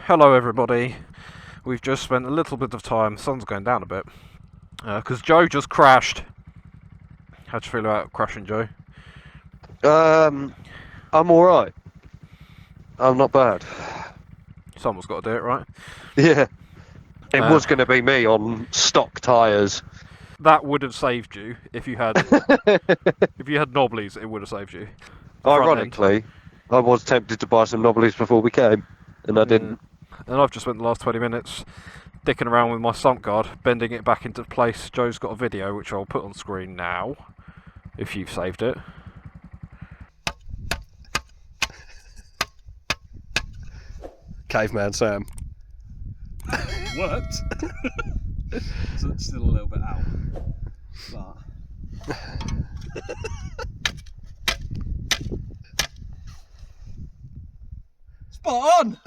Hello everybody. We've just spent a little bit of time, the sun's going down a bit, because Joe just crashed. How'd you feel about crashing, Joe? I'm alright. I'm not bad. Someone's got to do it, right? Yeah. It was going to be me on stock tyres. That would have saved you if you had if you had knobblies. It would have saved you. Ironically, I was tempted to buy some knobblies before we came, and I didn't. And I've just spent the last 20 minutes dicking around with my sump guard, bending it back into place. Joe's got a video which I'll put on screen now, if you've saved it. Caveman Sam. Worked. So it's still a little bit out. But spot on!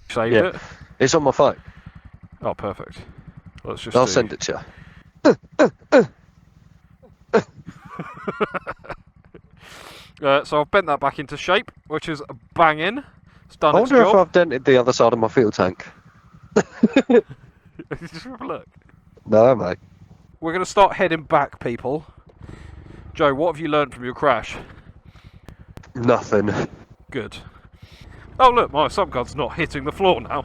Saved it? It's on my phone. Oh, perfect. Let's just I'll send it to you. So I've bent that back into shape, which is banging. It's done I its wonder if job. I've dented the other side of my fuel tank. Just have a look. No, mate. We're going to start heading back, people. Joe, what have you learned from your crash? Nothing. Good. Oh look, my sump guard's not hitting the floor now.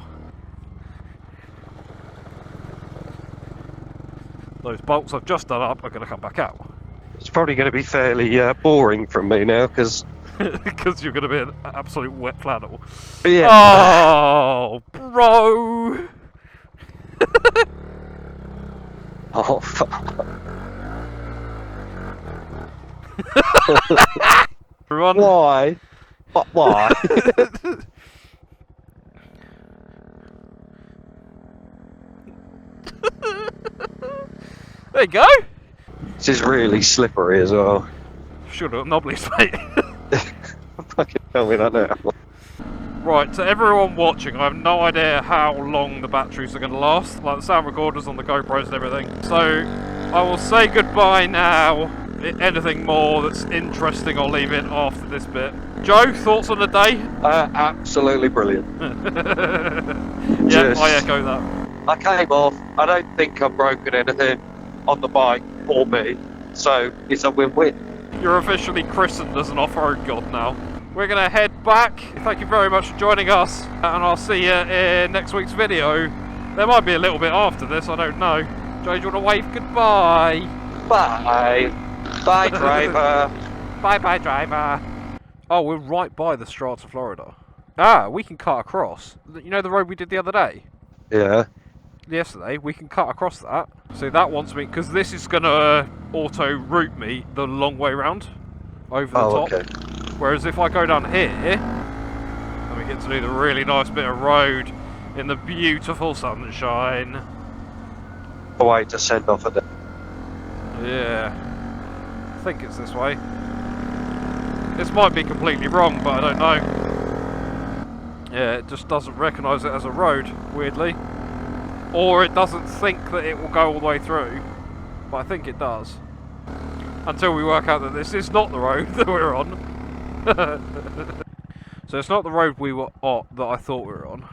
Those bolts I've just done up are going to come back out. It's probably going to be fairly boring from me now, because... Because you're going to be an absolute wet flannel. Yeah. Oh, bro! Oh, fuck. Everyone. Why? Why? There you go! This is really slippery as well. Should have knobblies, mate. Fucking tell me that now. Right, to everyone watching, I have no idea how long the batteries are going to last, like the sound recorders on the GoPros and everything. So, I will say goodbye now. Anything more that's interesting, I'll leave it after this bit. Joe, thoughts on the day? Absolutely brilliant. Yeah, I echo that. I came off. I don't think I've broken anything on the bike or me, so it's a win-win. You're officially christened as an off-road god now. We're going to head back. Thank you very much for joining us, and I'll see you in next week's video. There might be a little bit after this, I don't know. Joe, do you want to wave goodbye? Bye. Bye, driver. Bye-bye, driver. Oh, we're right by the Strata, Florida. Ah, we can cut across. You know the road we did the other day? Yeah. Yesterday, we can cut across that. See, that wants me, because this is going to auto-route me the long way round over the top. Okay. Whereas if I go down here, and we get to do the really nice bit of road in the beautiful sunshine. A way to send off a day. Yeah. I think it's this way. This might be completely wrong, but I don't know. Yeah, it just doesn't recognise it as a road, weirdly. Or it doesn't think that it will go all the way through. But I think it does. Until we work out that this is not the road that we're on. So it's not the road we were on that I thought we were on.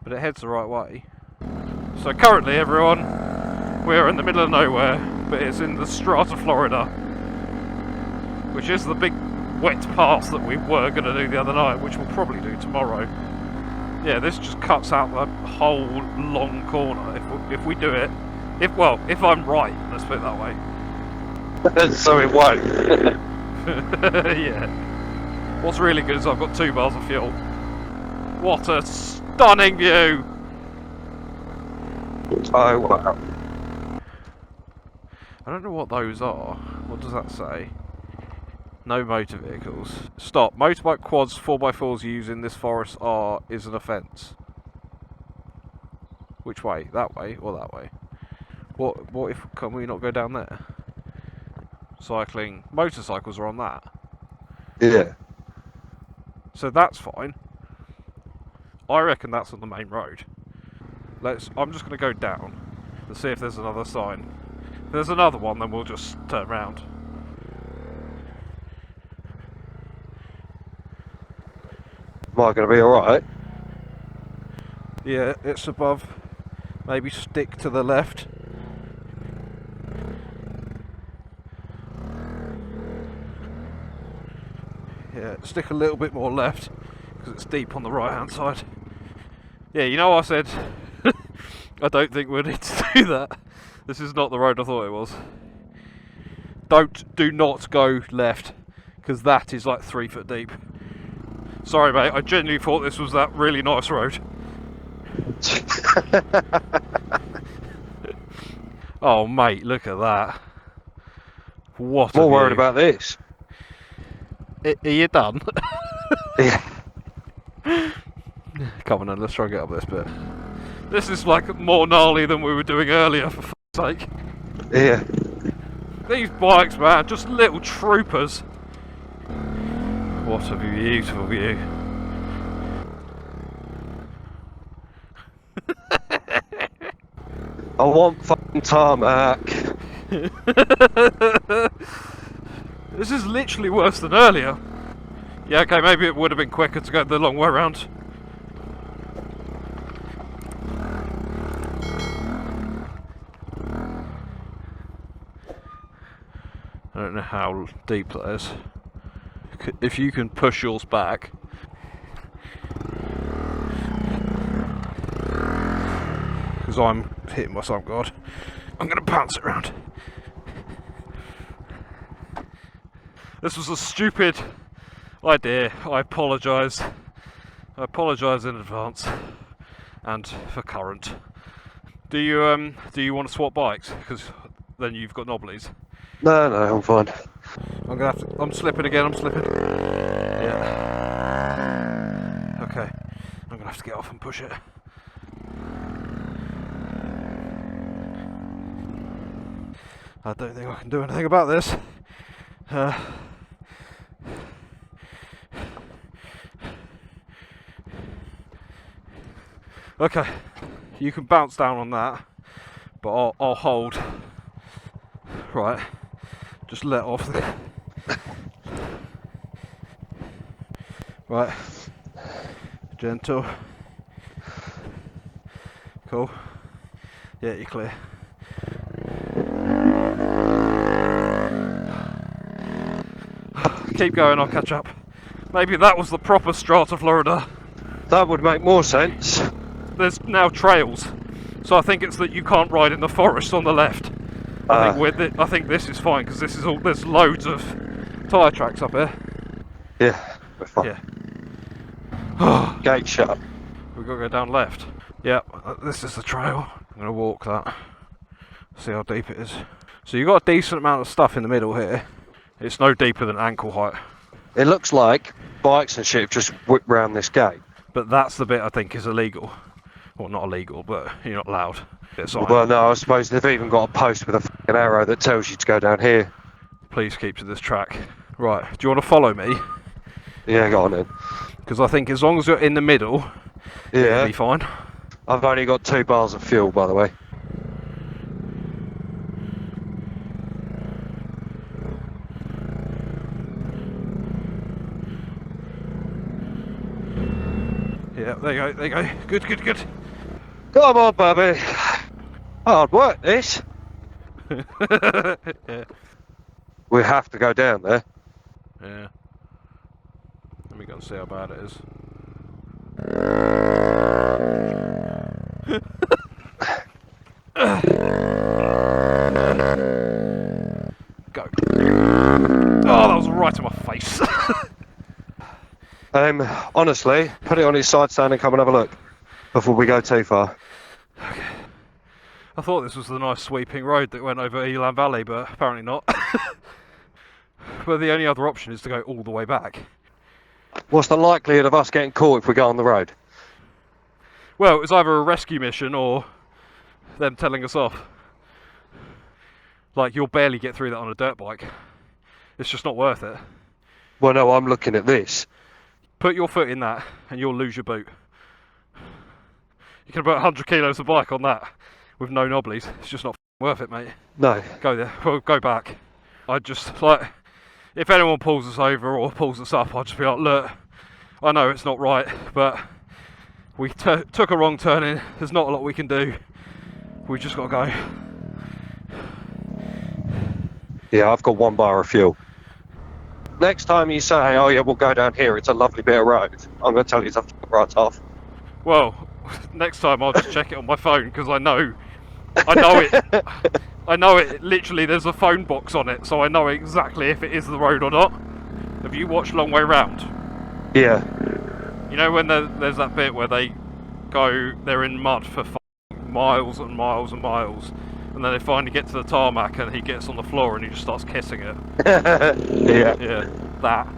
But it heads the right way. So currently, everyone, we're in the middle of nowhere. But it's in the Strata, Florida. Which is the big wet pass that we were going to do the other night. Which we'll probably do tomorrow. Yeah, this just cuts out the whole long corner if we do it. If I'm right, let's put it that way. So it won't. Yeah. What's really good is I've got 2 bars of fuel. What a stunning view! Oh, wow. I don't know what those are. What does that say? No motor vehicles. Stop. Motorbike quads 4x4s used in this forest is an offence. Which way? That way or that way? What if can we not go down there? Cycling. Motorcycles are on that. Yeah. So that's fine. I reckon that's on the main road. I'm just going to go down and see if there's another sign. If there's another one, then we'll just turn around. Am I going to be alright? Yeah, it's above. Maybe stick to the left. Yeah, stick a little bit more left because it's deep on the right hand side. Yeah, you know I said I don't think we need to do that. This is not the road I thought it was. Do not go left because that is like 3 foot deep. Sorry mate, I genuinely thought this was that really nice road. Oh mate, look at that. What More a worried view. about this. Are you done? Yeah. Come on then, let's try and get up this bit. This is like more gnarly than we were doing earlier, for fuck's sake. Yeah. These bikes, man, just little troopers. What a beautiful view. I want fucking tarmac. This is literally worse than earlier. Yeah, okay, maybe it would have been quicker to go the long way around. I don't know how deep that is. If you can push yours back. Because I'm hitting my sun guard. I'm going to bounce it around. This was a stupid idea. I apologise. I apologise in advance. And for current. Do you want to swap bikes? Because then you've got knobblies. No, I'm fine. I'm gonna have to. I'm slipping again. I'm slipping. Yeah. Okay. I'm gonna have to get off and push it. I don't think I can do anything about this. Okay. You can bounce down on that, but I'll hold. Right. Just let off the... Right. Gentle. Cool. Yeah, you're clear. Keep going, I'll catch up. Maybe that was the proper Strata Florida. That would make more sense. There's now trails, so I think it's that you can't ride in the forest on the left. I think this is fine because this is all. There's loads of tyre tracks up here. Yeah, we're fine. Yeah. Gate shut. We've got to go down left. Yeah, this is the trail. I'm going to walk that. See how deep it is. So you've got a decent amount of stuff in the middle here. It's no deeper than ankle height. It looks like bikes and shit have just whipped round this gate. But that's the bit I think is illegal. Well, not illegal, but you're not allowed. It's fine. Well, no, I suppose they've even got a post with a fucking arrow that tells you to go down here. Please keep to this track. Right, do you want to follow me? Yeah, go on then. Because I think as long as you're in the middle, it'll be fine. I've only got 2 bars of fuel, by the way. Yeah, there you go. Good. Come on, baby. Hard work, this. Yeah. We have to go down there. Yeah. Let me go and see how bad it is. Go. Oh, that was right in my face. Honestly, put it on its side stand and come and have a look before we go too far. Okay. I thought this was the nice sweeping road that went over Elan Valley, but apparently not. But the only other option is to go all the way back. What's the likelihood of us getting caught if we go on the road? Well, it's either a rescue mission or them telling us off. Like, you'll barely get through that on a dirt bike. It's just not worth it. Well, no, I'm looking at this. Put your foot in that and you'll lose your boot. You can put 100 kilos of bike on that with no knobblies. It's just not worth it, mate. No. Go there. Well, go back. I just, like, if anyone pulls us over or pulls us up, I'll just be like, look, I know it's not right, but We took a wrong turn in. There's not a lot we can do. We just got to go. Yeah, I've got 1 bar of fuel. Next time you say, oh yeah, we'll go down here, it's a lovely bit of road, I'm going to tell you to fuck right off. Well, next time I'll just check it on my phone because I know it. I know it. Literally, there's a phone box on it, so I know exactly if it is the road or not. Have you watched Long Way Round? Yeah. You know when there's that bit where they're in mud for miles and miles and miles, and then they finally get to the tarmac and he gets on the floor and he just starts kissing it. Yeah. Yeah, that.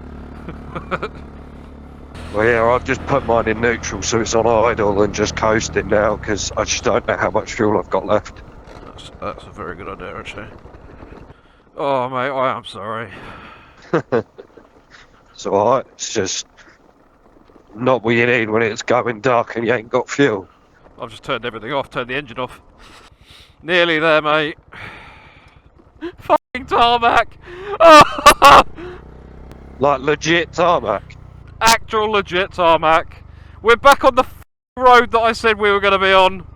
Well, yeah, I've just put mine in neutral so it's on idle and just coasting now because I just don't know how much fuel I've got left. That's a very good idea, actually. Oh, mate, I am sorry. It's alright, it's just not what you need when it's going dark and you ain't got fuel. I've just turned everything off, turned the engine off. Nearly there, mate. Fucking tarmac! Like legit tarmac. Actual legit tarmac. We're back on the road that I said we were going to be on.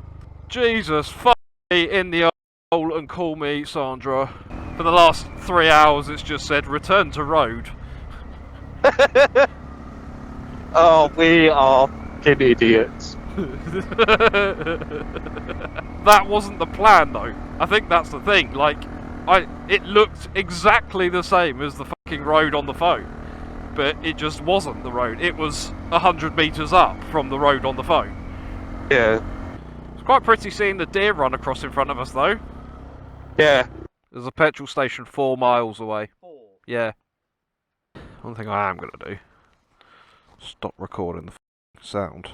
Jesus, fuck me in the hole and call me Sandra. For the last 3 hours it's just said return to road. Oh, we are fucking idiots. That wasn't the plan though. I think that's the thing. Like, it looked exactly the same as the fucking road on the phone, but it just wasn't the road. It was 100 metres up from the road on the phone. Yeah. It's quite pretty seeing the deer run across in front of us though. Yeah. There's a petrol station 4 miles away. Yeah. One thing I am going to do, stop recording the sound.